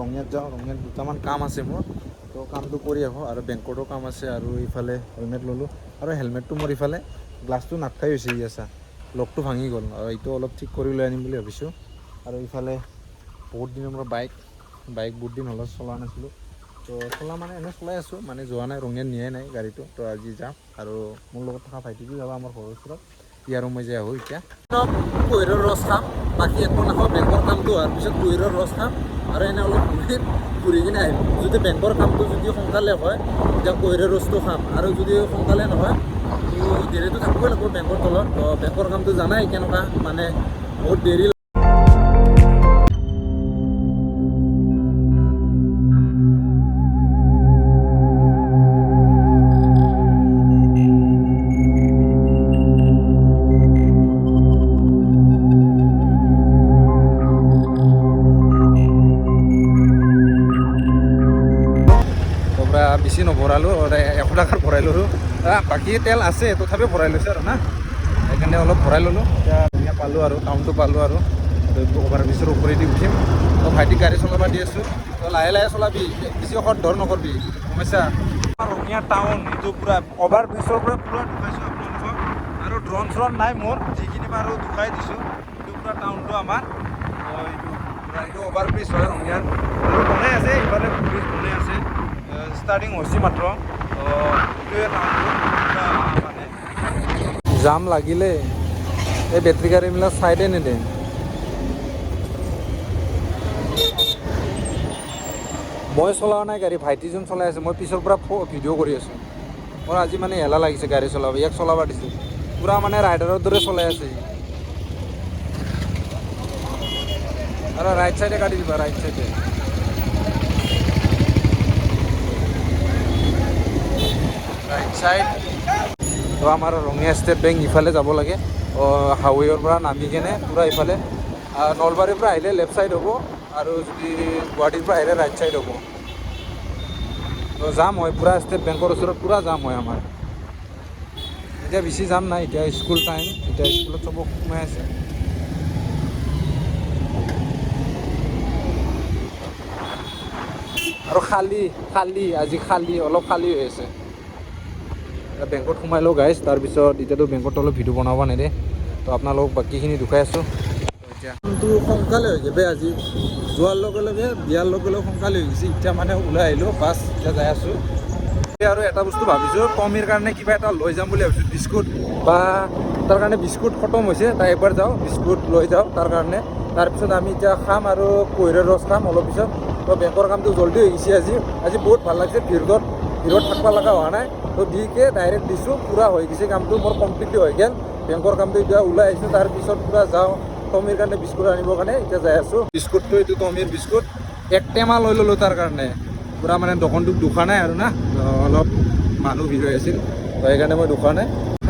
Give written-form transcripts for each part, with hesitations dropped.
ৰঙিয়াত যাওঁ, ৰঙিয়াত দুটামান কাম আছে মোৰ, তো কামটো কৰি আহোঁ আৰু বেংকতো কাম আছে আৰু ইফালে হেলমেট ল'লোঁ আৰু হেলমেটটো মোৰ ইফালে গ্লাছটো নাথাই হৈছে আছা, লকটো ভাঙি গ'ল আৰু এইটো অলপ ঠিক কৰি লৈ আনিম বুলি ভাবিছোঁ। আৰু ইফালে বহুত দিনৰ মোৰ বাইক বহুত দিন হ'লে চলোৱা নাছিলোঁ, তো চলা মানে এনেই চলাই আছোঁ, মানে যোৱা নাই, ৰঙিয়াত নিয়াই নাই গাড়ীটো, তো আজি যাম আৰু মোৰ লগত থকা ভাইটিটো যাব আমাৰ ঘৰৰ ওচৰত, ইয়াৰো মই যাই আহোঁ। এতিয়া কুহিৰৰ ৰস খাম, বাকী একো নাখাওঁ, বেংকৰ কামটো হোৱাৰ পিছত কুহিৰৰ ৰস খাম আৰু এনে অলপ ঘূৰি কিনে আহিম। যদি বেংকৰ কামটো যদি সোনকালে হয় তেতিয়া কুহিৰৰ ৰসটো খাম, আৰু যদি সোনকালে নহয় তো দেৰিটো থাকিবই লাগিব বেংকৰ তলত। তো বেংকৰ কামটো জানাই কেনেকুৱা, মানে বহুত দেৰি। বেছি নভৰালোঁ, 100 টকাৰ ভৰাই ল'লোঁ, বাকী তেল আছে তথাপিও ভৰাই লৈছোঁ আৰু না, সেইকাৰণে অলপ ভৰাই ল'লোঁ। এতিয়া ধুনীয়া পালোঁ আৰু টাউনটো পালোঁ আৰু অভাৰ ব্ৰিজৰ ওপৰেদি উঠিম। তো ভাইটিক গাড়ী চলাব দি আছোঁ, তো লাহে লাহে চলাবি, বেছি অকণ ধৰ নকৰবি, সমস্যা। ৰঙিয়া টাউন এইটো পূৰা অভাৰ ব্ৰিজৰ পৰা পূৰা ঢুকাইছোঁ আপোনালোকক, আৰু ড্ৰোন চ্ৰন নাই মোৰ, যিখিনি বাৰু ঢুকাই দিছোঁ। এইটো পূৰা টাউনটো আমাৰ, এইটো অভাৰ ব্ৰিজ হয় ৰঙিয়াৰ, আৰু বনাই আছে, ইফালে ব্ৰিজ বনাই আছে, ষ্টাৰ্টিং হৈছে মাত্ৰ। এইটোৱে টাউনটো মানে জাম লাগিলে এই বেটেৰী গাড়ীবিলাক চাইডে নিদে। মই চলোৱা নাই গাড়ী, ভাইটিজন চলাই আছে, মই পিছৰ পৰা ভিডিঅ' কৰি আছোঁ। মোৰ আজি মানে এলাহ লাগিছে গাড়ী চলাব, ইয়াক চলাব দিছোঁ, পূৰা মানে ৰাইডাৰৰ দৰে চলাই আছে। আৰু ৰাইট চাইডে কাটি দিবা, ৰাইট চাইডে। Right side. তো আমাৰ ৰঙিয়া ষ্টেট বেংক ইফালে যাব লাগে, হাইৱেৰ পৰা নামি কেনে পূৰা ইফালে, নলবাৰীৰ পৰা আহিলে লেফ্ট ছাইড হ'ব, আৰু যদি গুৱাহাটীৰ পৰা আহিলে ৰাইট ছাইড হ'ব। তো যাম হয় পূৰা, ষ্টেট বেংকৰ ওচৰত পূৰা যাম হয় আমাৰ। এতিয়া বেছি যাম নাই, এতিয়া স্কুল টাইম, এতিয়া স্কুলত চব সোমাই আছে। আৰু খালী আজি অলপ খালী হৈ আছে। বেংকত সোমাই লওঁ গাইজ, তাৰপিছত এতিয়াতো বেংকত অলপ ভিডিঅ' বনাব নেদে, তো আপোনালোকক বাকীখিনি দেখুৱাই আছোঁ। এতিয়া কিন্তু সোনকালে হৈ গ'ল আজি, যোৱাৰ লগে লগে বিয়াৰ লগে লগে সোনকালে হৈ গৈছে। এতিয়া মানে ওলাই আহিলোঁ, বাছ এতিয়া যাই আছোঁ। আৰু এটা বস্তু ভাবিছোঁ, টমিৰ কাৰণে কিবা এটা লৈ যাম বুলি ভাবিছোঁ, বিস্কুট, বা তাৰ কাৰণে বিস্কুট খতম হৈছে, তাই একবাৰ যাওঁ বিস্কুট লৈ যাওঁ তাৰ কাৰণে। তাৰপিছত আমি এতিয়া খাম আৰু কুহিৰৰ ৰস খাম অলপ পিছত। তো বেংকৰ কামটো জল্দি হৈ গৈছে আজি বহুত ভাল লাগিছে, ভিৰত থাকিব লগা হোৱা নাই। তো দিকে ডাইৰেক্ট দিছোঁ, পূৰা হৈ গৈছে কামটো মোৰ, কমপ্লিটলি হৈ গ'ল বেংকৰ কামটো। এতিয়া ওলাই আহিছোঁ, তাৰপিছত পূৰা যাওঁ টমিৰ কাৰণে বিস্কুট আনিবৰ কাৰণে, এতিয়া যাই আছোঁ। বিস্কুটটো এইটো টমিৰ বিস্কুট, এক টেমা লৈ ল'লোঁ তাৰ কাৰণে, পূৰা মানে দোকানটোক দুখা নাই আৰু না, অলপ মানুহ ভিৰ হৈ আছিল, তো সেইকাৰণে মই দুখা নাই,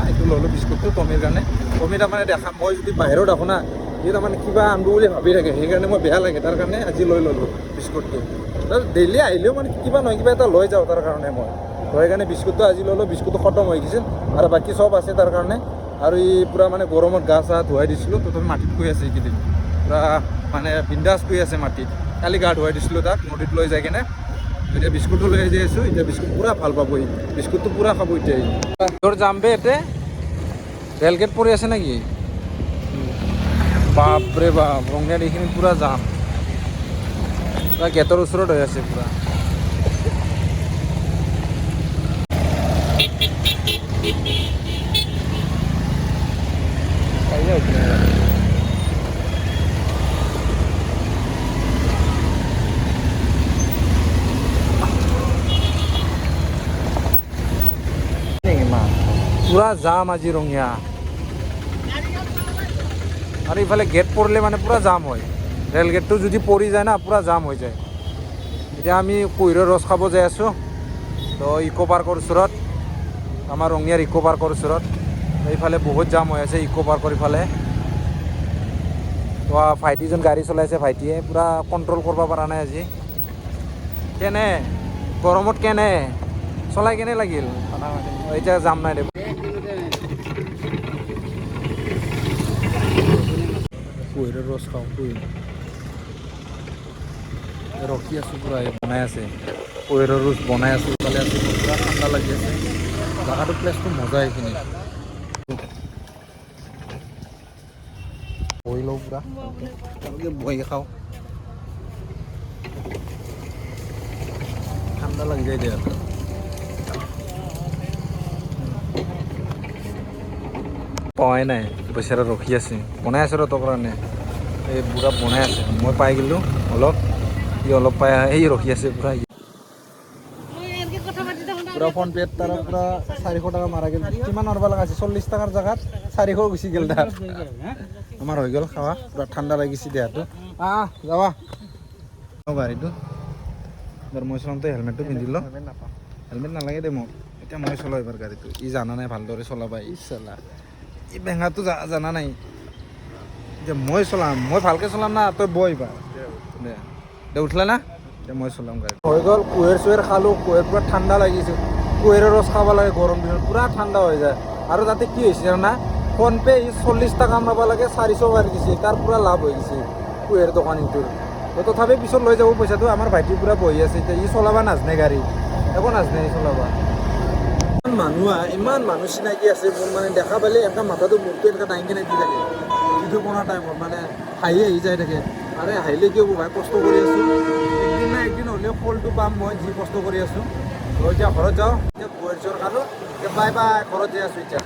এইটো ল'লোঁ বিস্কুটটো টমিৰ কাৰণে। টমি তাৰমানে দেখা, মই যদি বাহিৰত দেখোঁ না, সি তাৰমানে কিবা আনব বুলি ভাবি থাকে, সেইকাৰণে মই বেয়া লাগে, তাৰ কাৰণে আজি লৈ ল'লোঁ বিস্কুটটো। ডেইলি আহিলেও মানে কিবা নহয় কিবা এটা লৈ যাওঁ তাৰ কাৰণে মই, তো সেইকাৰণে বিস্কুটটো আজি ল'লোঁ। বিস্কুটটো খতম হৈ গৈছিল আৰু বাকী চব আছে তাৰ কাৰণে। আৰু ই পূৰা মানে গৰমত গা চা ধুৱাই দিছিলোঁ, তথাপি মাটিত শুই আছে এইকেইদিন, পূৰা মানে বিন্দাছ শুই আছে মাটিত। কালি গা ধুৱাই দিছিলোঁ তাক নদীত লৈ যাই কিনে। এতিয়া বিস্কুটটো লৈ যাই আছোঁ, এতিয়া বিস্কুট পূৰা ভাল পাব, বিস্কুটটো পূৰা খাব এতিয়া। তোৰ যাম বে, এতে ৰেলগেট পৰি আছে নেকি? বাপৰে বাপ, ৰঙিয়াত এইখিনি পূৰা যাম, পূৰা গেটৰ ওচৰত হৈ আছে পূৰা। পূৰা জাম আজি ৰঙিয়া, আৰু ইফালে গেট পৰিলে মানে পূৰা জাম হয়, ৰেল গেটটো যদি পৰি যায় না পূৰা জাম হৈ যায়। এতিয়া আমি কুহিৰৰ ৰস খাব যাই আছোঁ, তো ইকো পাৰ্কৰ ওচৰত, আমাৰ ৰঙিয়াৰ ইকো পাৰ্কৰ ওচৰত। এইফালে বহুত জাম হৈ আছে ইকো পাৰ্কৰ ইফালে। তো ভাইটিজন গাড়ী চলাইছে, ভাইটিয়ে পূৰা কণ্ট্ৰল কৰিব পৰা নাই আজি। কেনে গৰমত কেনে চলাই কেনে লাগিল? এতিয়া যাম নাই দে, কুহিৰৰ ৰস খাওঁ। ৰখি আছোঁ পূৰা বনাই আছে কুৱেৰৰ ৰোজ বনাই আছোঁ ইফালে আছোঁ পূৰা ঠাণ্ডা লাগি আছে জেগাটো প্লেচটো মজা এইখিনি বহি লওঁ পূৰা বহি খাওঁ ঠাণ্ডা লাগি যায় দিয়া পোৱাই নাই বেচেৰা ৰখি আছে বনাই আছে ৰ তোৰ কাৰণে এই পূৰা বনাই আছে মই পাই গ'লোঁ অলপ ই অলপ পাই এই ৰখি আছে পূৰা পূৰা ফোন পে'ত তাৰ পূৰা 400 টকা মাৰা গ'ল কিমান মাৰিব লগা আছে 40 টকাৰ জেগাত 400 গুচি গ'ল তাৰ আমাৰ হৈ গ'ল খাৱা পূৰা ঠাণ্ডা লাগিছে দেহাটো যাবা গাড়ীটো এবাৰ মই চলাওঁতে হেলমেটটো পিন্ধিলোঁ হেলমেট নালাগে দে মোক এতিয়া মই চলাওঁ এবাৰ গাড়ীটো ই জানা নাই ভালদৰে চলাবা ই চলা ই বেঙাটো জানা নাই যে মই চলাম মই ভালকৈ চলাম না তই বই বা দে উঠিলা না এতিয়া মই চলাম গাড়ী হৈ গ'ল কুঁহেৰ চুৱেৰ খালোঁ কুঁহেৰ পূৰা ঠাণ্ডা লাগিছে কুঁহেৰৰ ৰস খাব লাগে গৰম দিনত পূৰা ঠাণ্ডা হৈ যায় আৰু তাতে কি হৈছে জানা ফোনপে' ই 40 টকা মাৰিব লাগে 400 মাৰি দিছে তাৰ পূৰা লাভ হৈ গৈছে কুঁহেৰ দোকানীটোৰ তথাপি পিছত লৈ যাব পইচাটো আমাৰ ভাইটি পূৰা বহি আছে এতিয়া ই চলাব নাজানে গাড়ী একো নাজানে ই চলাব ইমান মানুহ চিনাকি আছে মোৰ মানে দেখা পালে এনেকৈ মাথাটো মূৰটো এনেকৈ দাঙি নাকি থাকে ভিডিঅ' বনোৱা টাইমত মানে হাঁহি যাই থাকে আৰে হাঁহিলে কিয় ভাই কষ্ট কৰি আছোঁ একদিন না একদিন হ'লেও ফলটো পাম মই যি কষ্ট কৰি আছোঁ এতিয়া ঘৰত যাওঁ এতিয়া কুঁহেৰ চুৱেৰ খালোঁ বাই বাই ঘৰত যাই আছোঁ এতিয়া